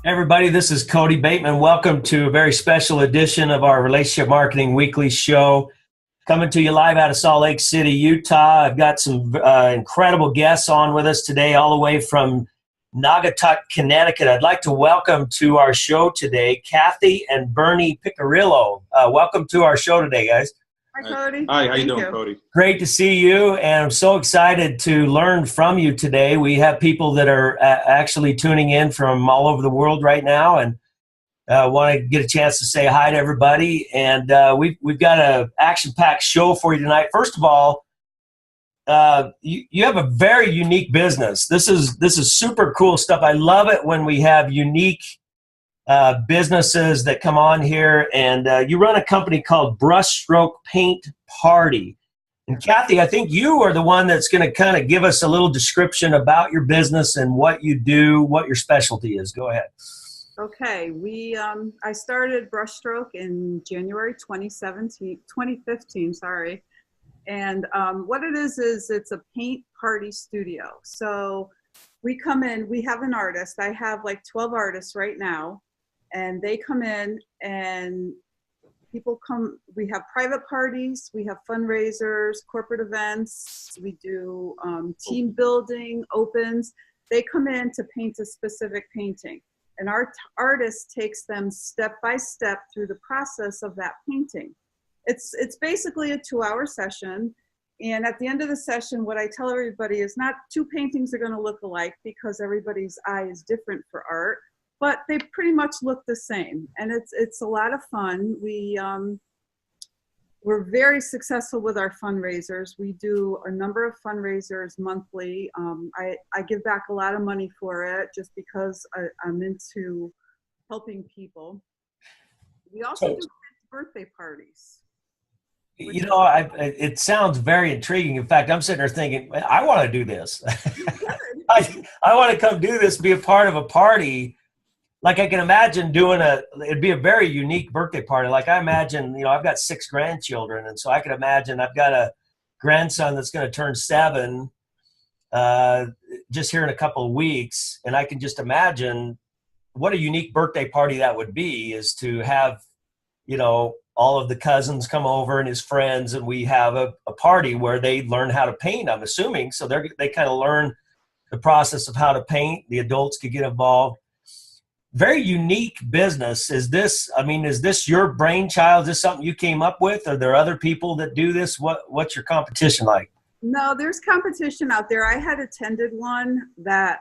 Everybody, this is Cody Bateman. Welcome to a very special edition of our Relationship Marketing Weekly Show. Coming to you live out of Salt Lake City, Utah. I've got some incredible guests on with us today, all the way from Naugacuck, Connecticut. I'd like to welcome to our show today, Kathy and Bernie Piccirillo. Welcome to our show today, guys. Hi, Cody. Hi, how you doing, Cody? Great to see you, and I'm so excited to learn from you today. We have people that are actually tuning in from all over the world right now, and want to get a chance to say hi to everybody. And we've got an action-packed show for you tonight. First of all, you have a very unique business. This is super cool stuff. I love it when we have unique businesses that come on here, and you run a company called BrushStroke Paint Party. And Kathy, I think you are the one that's going to kind of give us a little description about your business and what you do, what your specialty is. Go ahead. Okay, I started BrushStroke in January 2015, sorry. And what it is it's a paint party studio. So we come in, we have an artist. I have like 12 artists right now. And they come in and people come, we have private parties, we have fundraisers, corporate events, we do team building, opens. They come in to paint a specific painting. And our artist takes them step by step through the process of that painting. It's basically a 2-hour session. And at the end of the session, what I tell everybody is not two paintings are gonna look alike because everybody's eye is different for art. But they pretty much look the same, and it's a lot of fun. We're very successful with our fundraisers. We do a number of fundraisers monthly. I give back a lot of money for it just because I'm into helping people. We also do birthday parties. You know, it sounds very intriguing. In fact, I'm sitting there thinking, I want to do this. I want to come do this, be a part of a party. Like I can imagine it'd be a very unique birthday party. Like I imagine, I've got 6 grandchildren. And so I can imagine I've got a grandson that's going to turn 7 just here in a couple of weeks. And I can just imagine what a unique birthday party that would be, is to have, all of the cousins come over and his friends, and we have a party where they learn how to paint, I'm assuming. So they kind of learn the process of how to paint. The adults could get involved. Very unique business. Is this your brainchild? Is this something you came up with? Are there other people that do this? What's your competition like? No, there's competition out there. I had attended one that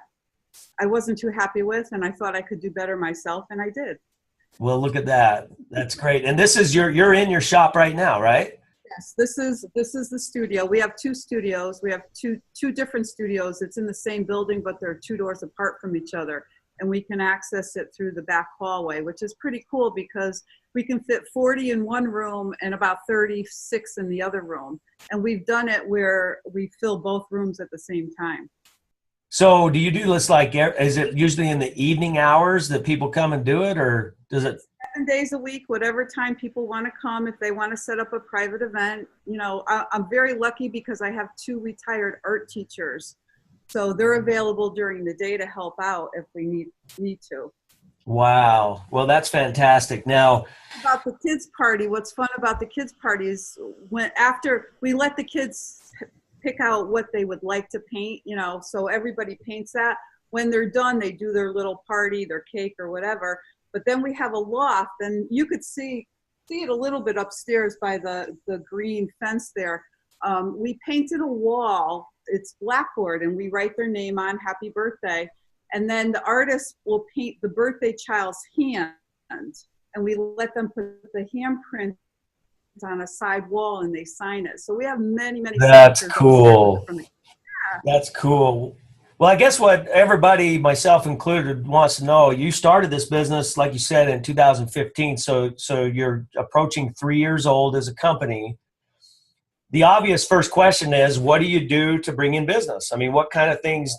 I wasn't too happy with, and I thought I could do better myself, and I did. Well, look at that. That's great. And this is you're in your shop right now, right? Yes, this is the studio. We have 2 studios. We have two different studios. It's in the same building, but they're 2 doors apart from each other. And we can access it through the back hallway, which is pretty cool because we can fit 40 in one room and about 36 in the other room. And we've done it where we fill both rooms at the same time. So do you do this is it usually in the evening hours that people come and do it, or does it? 7 days a week, whatever time people want to come. If they want to set up a private event, I'm very lucky because I have 2 retired art teachers. So they're available during the day to help out if we need to. Wow. Well, that's fantastic. Now, about the kids' party, what's fun about the kids' party is after we let the kids pick out what they would like to paint, so everybody paints that. When they're done, they do their little party, their cake or whatever. But then we have a loft, and you could see it a little bit upstairs by the green fence there. We painted a wall. It's blackboard, and we write their name on, happy birthday. And then the artist will paint the birthday child's hand, and we let them put the handprint on a side wall and they sign it. So we have many that's cool. That's cool. Well, I guess what everybody, myself included, wants to know, you started this business, like you said, in 2015. So you're approaching 3 years old as a company. The obvious first question is, what do you do to bring in business? I mean, what kind of things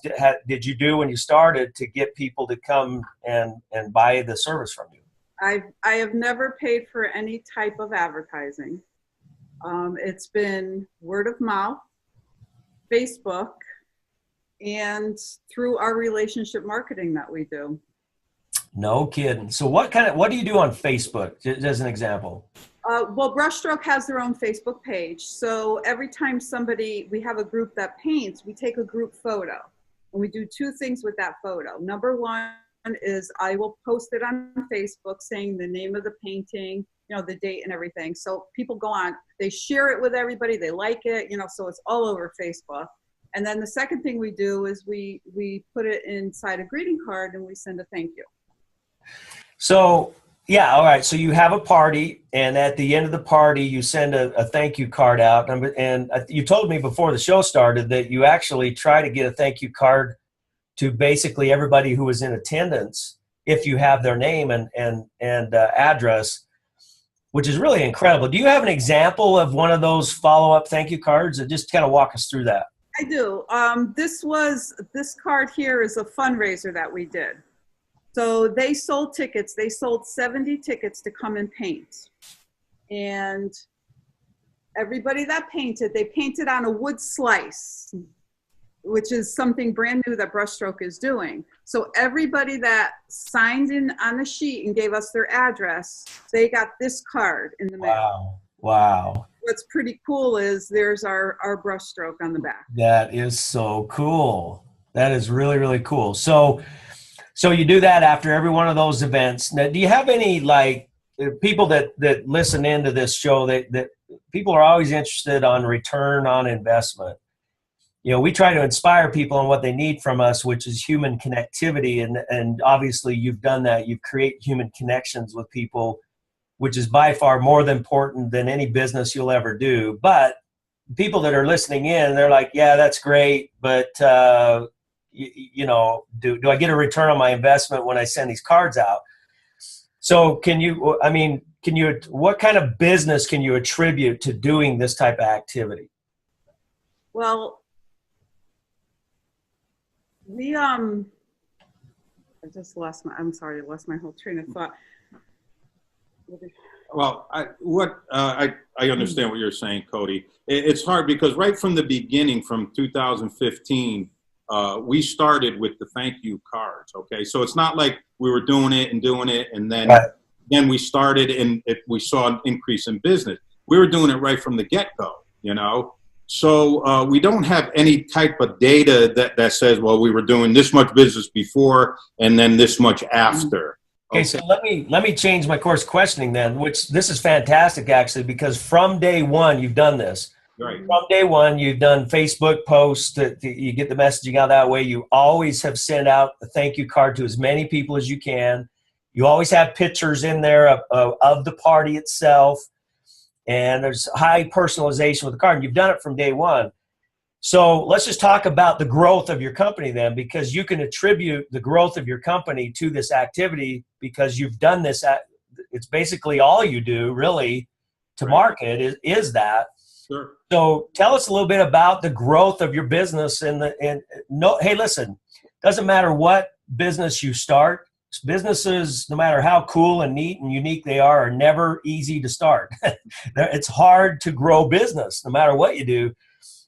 did you do when you started to get people to come and buy the service from you? I have never paid for any type of advertising. It's been word of mouth, Facebook, and through our relationship marketing that we do. No kidding. So what do you do on Facebook, as an example? Well, BrushStroke has their own Facebook page. So every time we have a group that paints, we take a group photo. And we do two things with that photo. Number one is I will post it on Facebook saying the name of the painting, the date and everything. So people go on, they share it with everybody, they like it, so it's all over Facebook. And then the second thing we do is we put it inside a greeting card and we send a thank you. So, yeah, all right. So you have a party, and at the end of the party, you send a thank you card out. And you told me before the show started that you actually try to get a thank you card to basically everybody who was in attendance, if you have their name and address, which is really incredible. Do you have an example of one of those follow-up thank you cards? Or just kind of walk us through that. I do. This card here is a fundraiser that we did. So they sold tickets. They sold 70 tickets to come and paint. And everybody that painted, they painted on a wood slice, which is something brand new that BrushStroke is doing. So everybody that signed in on the sheet and gave us their address, they got this card in the mail. Wow. Wow. What's pretty cool is there's our BrushStroke on the back. That is so cool. That is really, really cool. So you do that after every one of those events. Now, do you have any, like, people that listen into this show that people are always interested on return on investment? We try to inspire people on what they need from us, which is human connectivity. And obviously you've done that. You create human connections with people, which is by far more important than any business you'll ever do. But people that are listening in, they're like, yeah, that's great. But, do I get a return on my investment when I send these cards out? So what kind of business can you attribute to doing this type of activity? Well, I lost my whole train of thought. Well, I understand what you're saying, Cody. It's hard because right from the beginning, from 2015, we started with the thank you cards. Okay, so it's not like we were doing it, and then right. Then we started and we saw an increase in business. We were doing it right from the get-go, So we don't have any type of data that says, well, we were doing this much business before and then this much after. Okay, so let me change my course of questioning then, which this is fantastic actually, because from day one you've done this. Right. From day one you've done Facebook posts that you get the messaging out that way. You always have sent out a thank you card to as many people as you can. You always have pictures in there of the party itself, and there's high personalization with the card. And you've done it from day one. So let's just talk about the growth of your company then, because you can attribute the growth of your company to this activity because you've done this. It's basically all you do really to market is that. Sure. So tell us a little bit about the growth of your business. Hey, listen, doesn't matter what business you start. Businesses, no matter how cool and neat and unique they are never easy to start. It's hard to grow business no matter what you do.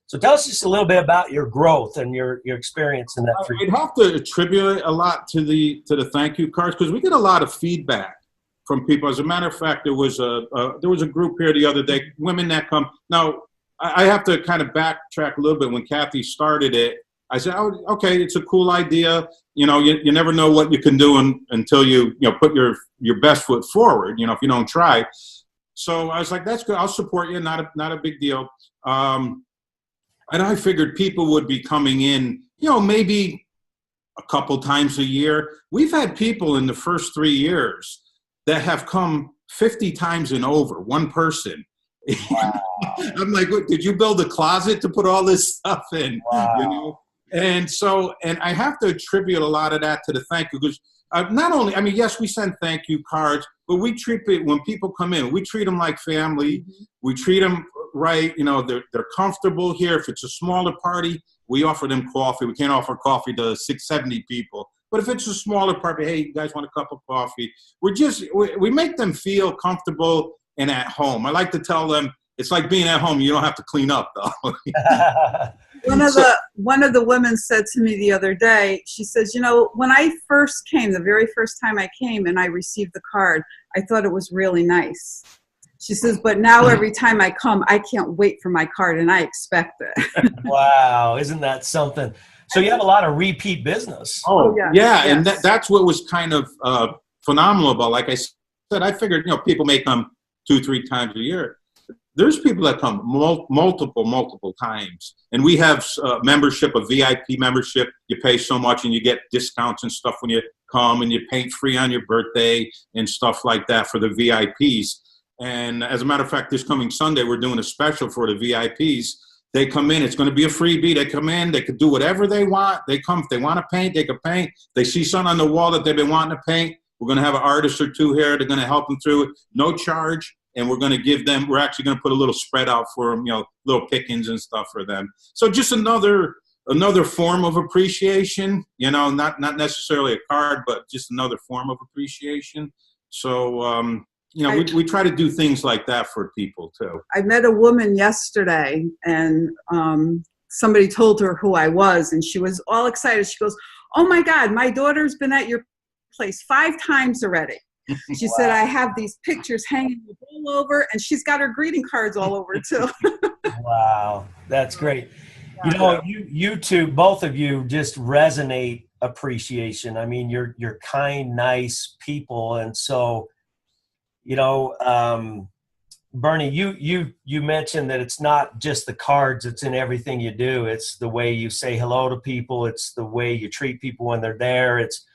So tell us just a little bit about your growth and your experience in that. I'd have to attribute a lot to the thank you cards because we get a lot of feedback from people. As a matter of fact, there was a group here the other day, women that come. Now, I have to kind of backtrack a little bit. When Kathy started it, I said, oh, okay, it's a cool idea. You never know what you can do until you put your best foot forward, if you don't try. So I was like, that's good. I'll support you. Not a big deal. And I figured people would be coming in, maybe a couple times a year. We've had people in the first 3 years that have come 50 times and over, one person. Wow. I'm like, did you build a closet to put all this stuff in? Wow. And I have to attribute a lot of that to the thank you because not only, yes, we send thank you cards, but we treat it when people come in, we treat them like family. Mm-hmm. We treat them right. They're comfortable here. If it's a smaller party, we offer them coffee. We can't offer coffee to 670 people. But if it's a smaller party, hey, you guys want a cup of coffee? We make them feel comfortable and at home. I like to tell them it's like being at home. You don't have to clean up, though. One of the women said to me the other day, she says, you know, when I first came, the very first time I came and I received the card, I thought it was really nice. She says, but now every time I come, I can't wait for my card and I expect it. Wow, isn't that something? So you have a lot of repeat business. Oh, yeah. yeah. Yes. And that's what was kind of phenomenal about, like I said, I figured, you know, people may come 2-3 times a year. There's people that come multiple times. And we have membership, a VIP membership. You pay so much and you get discounts and stuff when you come, and you paint free on your birthday and stuff like that for the VIPs. And as a matter of fact, this coming Sunday, we're doing a special for the VIPs. They come in, it's going to be a freebie. They come in, they could do whatever they want. They come, if they want to paint, they can paint. They see something on the wall that they've been wanting to paint. We're going to have an artist or two here. They're going to help them through it. No charge. And we're going to give them, we're actually going to put a little spread out for them, you know, little pickings and stuff for them. So just another form of appreciation, you know, not necessarily a card, but just another form of appreciation. So, you know, we try to do things like that for people too. I met a woman yesterday, and somebody told her who I was, and she was all excited. She goes, oh my God, my daughter's been at your place 5 times already. She said, I have these pictures hanging all over, and she's got her greeting cards all over too. Wow, that's great. You know, you two, both of you just resonate appreciation. I mean, you're kind, nice people. And so, you know, Bernie, you mentioned that it's not just the cards, it's in everything you do. It's the way you say hello to people. It's the way you treat people when they're there. It's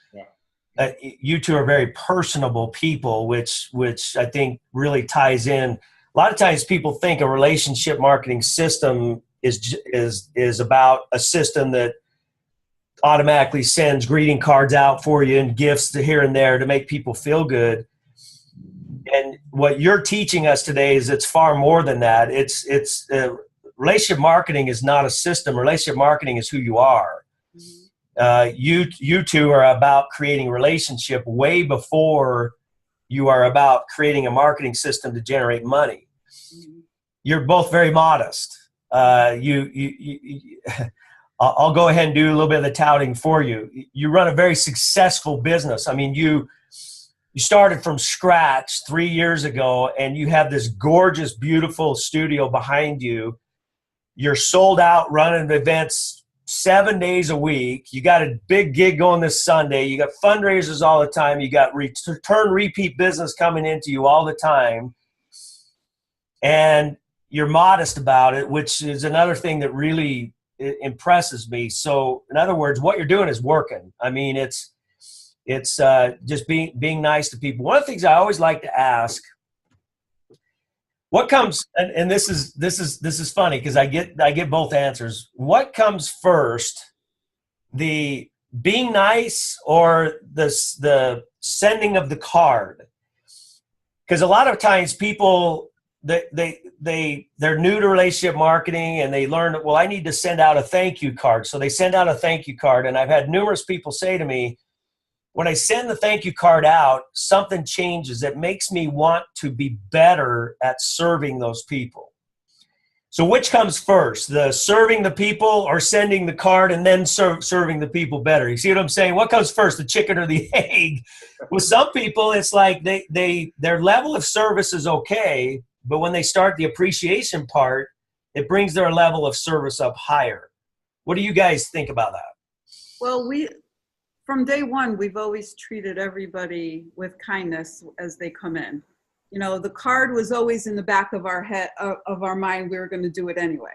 you two are very personable people, which I think really ties in. A lot of times people think a relationship marketing system is about a system that automatically sends greeting cards out for you and gifts to here and there to make people feel good. And what you're teaching us today is it's far more than that. It's relationship marketing is not a system. Relationship marketing is who you are. You two are about creating relationship way before you are about creating a marketing system to generate money. You're both very modest. I'll go ahead and do a little bit of the touting for you. You run a very successful business. I mean, you started from scratch 3 years ago, and you have this gorgeous, beautiful studio behind you. You're sold out, running events 7 days a week. You got a big gig going this Sunday. You got fundraisers all the time. You got repeat business coming into you all the time. And you're modest about it, which is another thing that really impresses me. So in other words, what you're doing is working. I mean, it's just being nice to people. One of the things I always like to ask, what comes, and this is funny because I get both answers. What comes first, the being nice or the sending of the card? Because a lot of times people they're new to relationship marketing, and they learn, well, I need to send out a thank you card. So they send out a thank you card, and I've had numerous people say to me, when I send the thank you card out, something changes. It makes me want to be better at serving those people. So which comes first, the serving the people or sending the card and then serving the people better? You see what I'm saying? What comes first, the chicken or the egg? With some people, it's like their level of service is okay, but when they start the appreciation part, it brings their level of service up higher. What do you guys think about that? Well, from day one, we've always treated everybody with kindness as they come in. You know, the card was always in the back of our head, of our mind. We were going to do it anyway.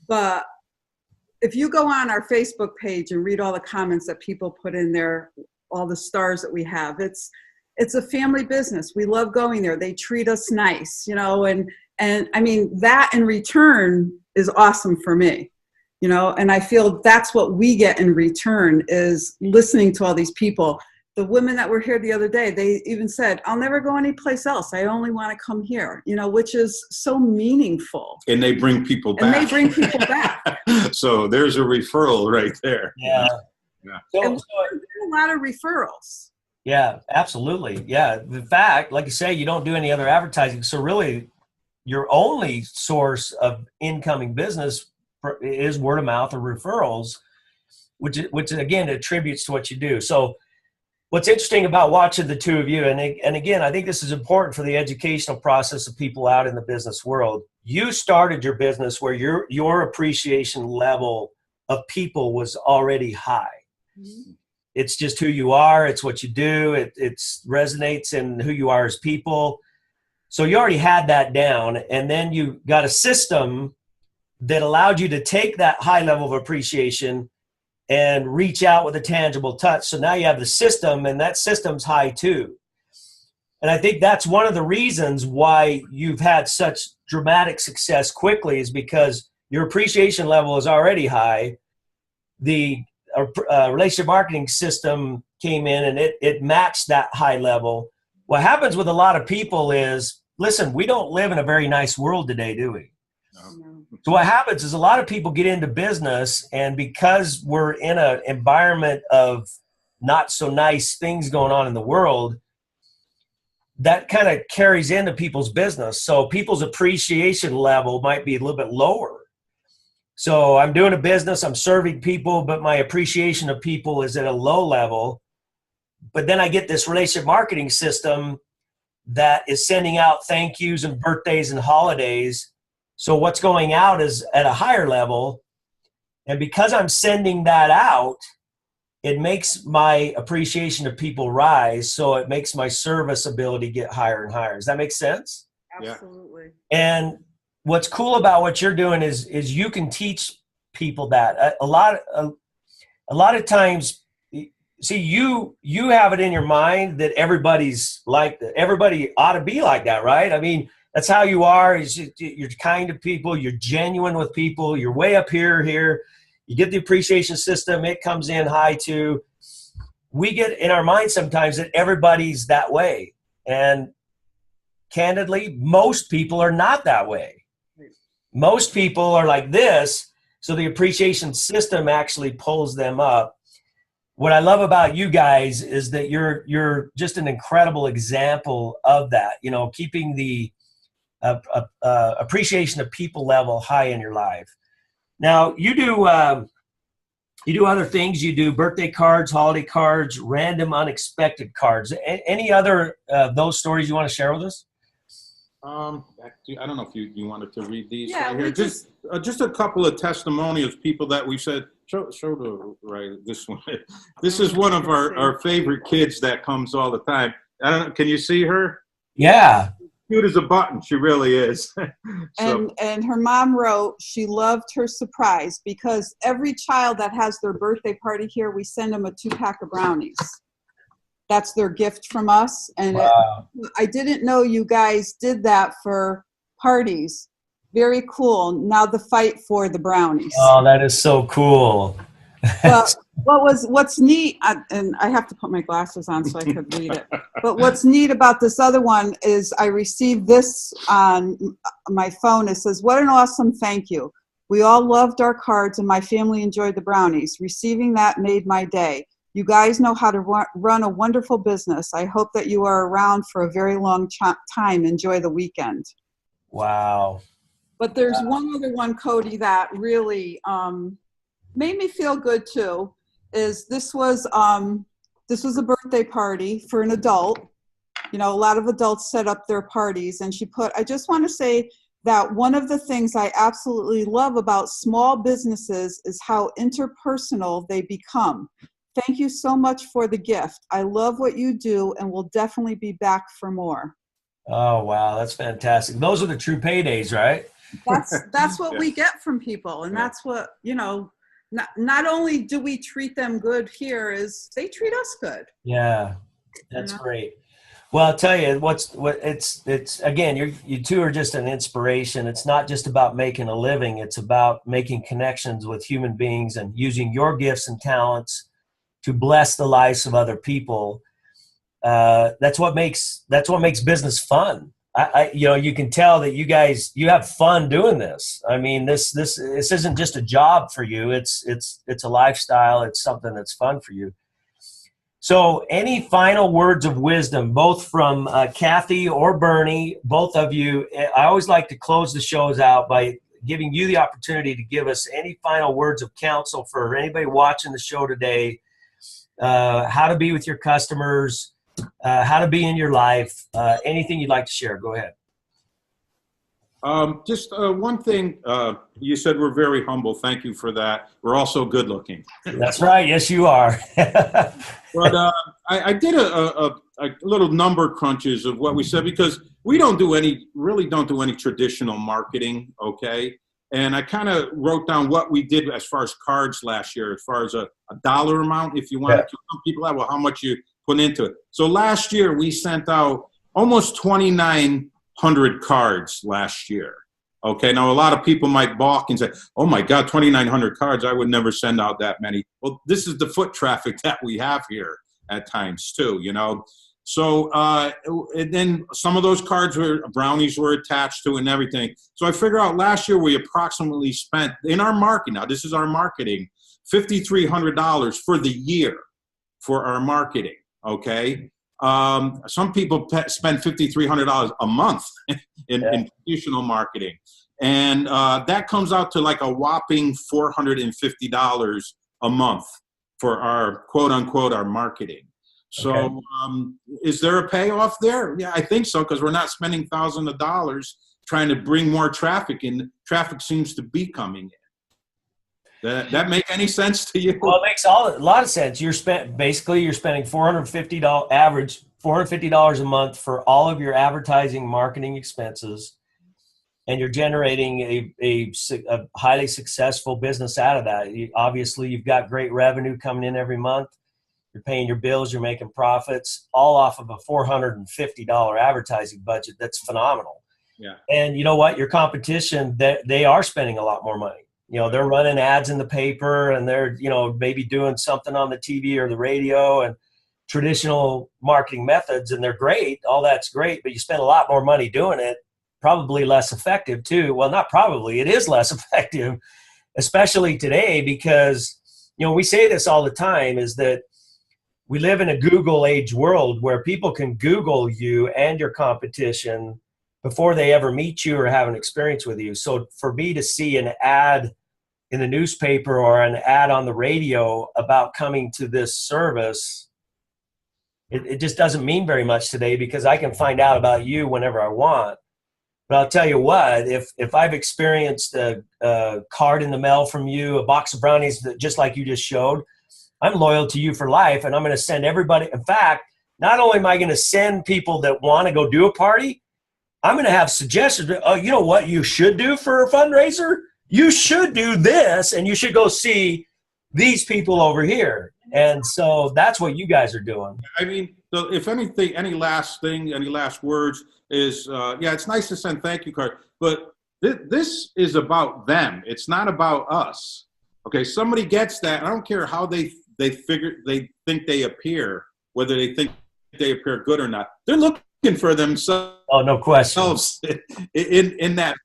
But if you go on our Facebook page and read all the comments that people put in there, all the stars that we have, it's a family business. We love going there. They treat us nice, you know, and I mean, that in return is awesome for me. You know, and I feel that's what we get in return is listening to all these people. The women that were here the other day, they even said, I'll never go anyplace else. I only want to come here, you know, which is so meaningful. And they bring people back. So there's a referral right there. Yeah. So, and a lot of referrals. Yeah, absolutely. Yeah. In fact, like you say, you don't do any other advertising. So really your only source of incoming business is word of mouth or referrals, which again attributes to what you do. So what's interesting about watching the two of you, and again, I think this is important for the educational process of people out in the business world. You started your business where your appreciation level of people was already high. Mm-hmm. It's just who you are. It's what you do. It resonates in who you are as people. So you already had that down, and then you got a system that allowed you to take that high level of appreciation and reach out with a tangible touch. So now you have the system, and that system's high too. And I think that's one of the reasons why you've had such dramatic success quickly, is because your appreciation level is already high. The relationship marketing system came in and it matched that high level. What happens with a lot of people is, listen, we don't live in a very nice world today, do we? No. So what happens is a lot of people get into business, and because we're in an environment of not so nice things going on in the world, that kind of carries into people's business. So people's appreciation level might be a little bit lower. So I'm doing a business, I'm serving people, but my appreciation of people is at a low level. But then I get this relationship marketing system that is sending out thank yous and birthdays and holidays. So what's going out is at a higher level. And because I'm sending that out, it makes my appreciation of people rise. So it makes my service ability get higher and higher. Does that make sense? Absolutely. And what's cool about what you're doing is you can teach people that. A lot of times, see, you have it in your mind that everybody's like that. Everybody ought to be like that, right? I mean, that's how you are. You're kind to people. You're genuine with people. You're way up here. You get the appreciation system. It comes in high too. We get in our mind sometimes that everybody's that way. And candidly, most people are not that way. Most people are like this. So the appreciation system actually pulls them up. What I love about you guys is that you're just an incredible example of that, you know, keeping the appreciation of people level high in your life. Now you do other things. You do birthday cards, holiday cards, random unexpected cards. Any other those stories you want to share with us? I don't know if you wanted to read these. Yeah, right here. Just a couple of testimonials, people that we said, show the right this one. This is one of our favorite kids that comes all the time. I don't know, can you see her? Yeah. Cute as a button, she really is. And her mom wrote she loved her surprise because every child that has their birthday party here, we send them a 2-pack of brownies. That's their gift from us. And wow. I didn't know you guys did that for parties. Very cool. Now the fight for the brownies. Oh, that is so cool. But what's neat, and I have to put my glasses on so I could read it. But what's neat about this other one is I received this on my phone. It says, "What an awesome thank you. We all loved our cards and my family enjoyed the brownies. Receiving that made my day. You guys know how to run a wonderful business. I hope that you are around for a very long time. Enjoy the weekend." Wow. But there's one other one, Cody, that really made me feel good too. Is this was a birthday party for an adult. You know, a lot of adults set up their parties, and she put, I just want to say that one of the things I absolutely love about small businesses is how interpersonal they become. Thank you so much for the gift. I love what you do and will definitely be back for more. Oh, wow. That's fantastic. Those are the true paydays, right? That's what we get from people. And that's what, you know, not only do we treat them good here, is they treat us good. Yeah, that's great. Well, I'll tell you it's again, you two are just an inspiration. It's not just about making a living. It's about making connections with human beings and using your gifts and talents to bless the lives of other people. That's what makes business fun. You can tell that you have fun doing this. I mean, this isn't just a job for you. It's a lifestyle. It's something that's fun for you. So any final words of wisdom, both from Kathy or Bernie, both of you? I always like to close the shows out by giving you the opportunity to give us any final words of counsel for anybody watching the show today, how to be with your customers, how to be in your life, anything you'd like to share. Go ahead. Just one thing, you said we're very humble. Thank you for that. We're also good looking. That's right. Yes, you are. But I did a little number crunches of what we said, because we really don't do any traditional marketing, okay? And I kind of wrote down what we did as far as cards last year, as far as a dollar amount, if you wanted to. Some people have, well, how much you put into it. So last year we sent out almost 2,900 cards last year. Okay, now a lot of people might balk and say, oh my God, 2,900 cards, I would never send out that many. Well, this is the foot traffic that we have here at times too, you know. So, and then some of those cards brownies were attached to and everything. So I figure out last year we approximately spent, in our marketing, now this is our marketing, $5,300 for the year for our marketing, okay? Some people spend $5,300 a month in traditional marketing. And that comes out to like a whopping $450 a month for our quote unquote, our marketing. So is there a payoff there? Yeah, I think so, because we're not spending thousands of dollars trying to bring more traffic in. Traffic seems to be coming in. That make any sense to you? Well, it makes a lot of sense. You're spending $450 average, $450 a month for all of your advertising marketing expenses, and you're generating a highly successful business out of that. Obviously, you've got great revenue coming in every month. You're paying your bills, you're making profits, all off of a $450 advertising budget. That's phenomenal. Yeah. And you know what? Your competition, they are spending a lot more money. You know, they're running ads in the paper, and they're, you know, maybe doing something on the TV or the radio and traditional marketing methods, and they're great. All that's great, but you spend a lot more money doing it, probably less effective too. Well, not probably, it is less effective, especially today, because, you know, we say this all the time, is that we live in a Google age world where people can Google you and your competition before they ever meet you or have an experience with you. So for me to see an ad in the newspaper or an ad on the radio about coming to this service, it just doesn't mean very much today, because I can find out about you whenever I want. But I'll tell you what, if I've experienced a card in the mail from you, a box of brownies, just like you just showed, I'm loyal to you for life, and I'm going to send everybody. In fact, not only am I going to send people that want to go do a party, I'm going to have suggestions. Oh, you know what you should do for a fundraiser? You should do this, and you should go see these people over here. And so that's what you guys are doing. I mean, so if anything, any last words is, yeah, it's nice to send thank you cards, but this is about them. It's not about us. Okay, somebody gets that. I don't care how they think they appear, whether they think they appear good or not. They're looking for themselves. Oh, no question. In that,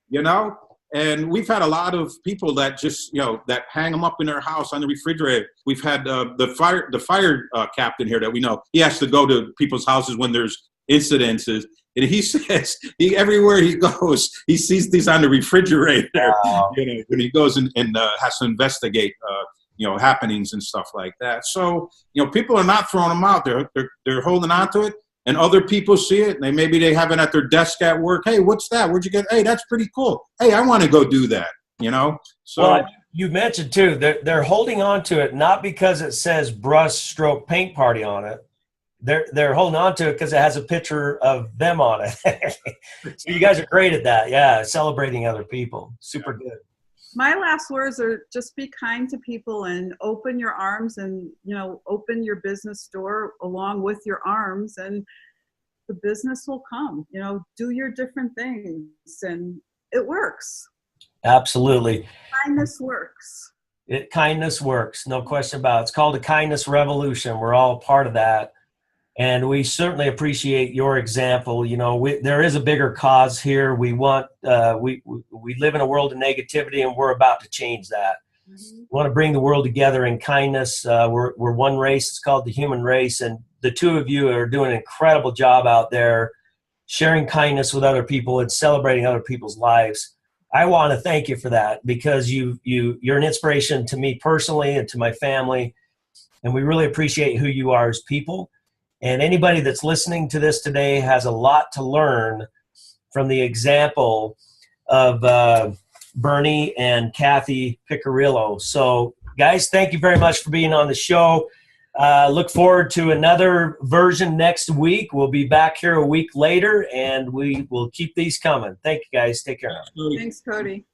you know. And we've had a lot of people that just, you know, that hang them up in their house on the refrigerator. We've had the fire captain here that we know. He has to go to people's houses when there's incidences, and he says everywhere he goes, he sees these on the refrigerator. Wow. You know, when he goes and has to investigate, you know, happenings and stuff like that. So, you know, people are not throwing them out. They're holding on to it. And other people see it, and maybe they have it at their desk at work. Hey, what's that? Where'd you get? Hey, that's pretty cool. Hey, I want to go do that, you know? So well, you mentioned, too, they're holding on to it not because it says BrushStroke Paint Party on it. They're holding on to it because it has a picture of them on it. So you guys are great at that. Yeah, celebrating other people. Super good. My last words are just be kind to people and open your arms, and, you know, open your business door along with your arms, and the business will come. You know, do your different things, and it works. Absolutely. Kindness works. Kindness works. No question about it. It's called a kindness revolution. We're all part of that. And we certainly appreciate your example. You know, there is a bigger cause here. We want, we live in a world of negativity, and we're about to change that. Mm-hmm. We want to bring the world together in kindness. We're one race. It's called the human race. And the two of you are doing an incredible job out there sharing kindness with other people and celebrating other people's lives. I want to thank you for that, because you're an inspiration to me personally and to my family. And we really appreciate who you are as people. And anybody that's listening to this today has a lot to learn from the example of Bernie and Kathy Piccirillo. So guys, thank you very much for being on the show. Look forward to another version next week. We'll be back here a week later, and we will keep these coming. Thank you, guys. Take care. Thanks, Cody.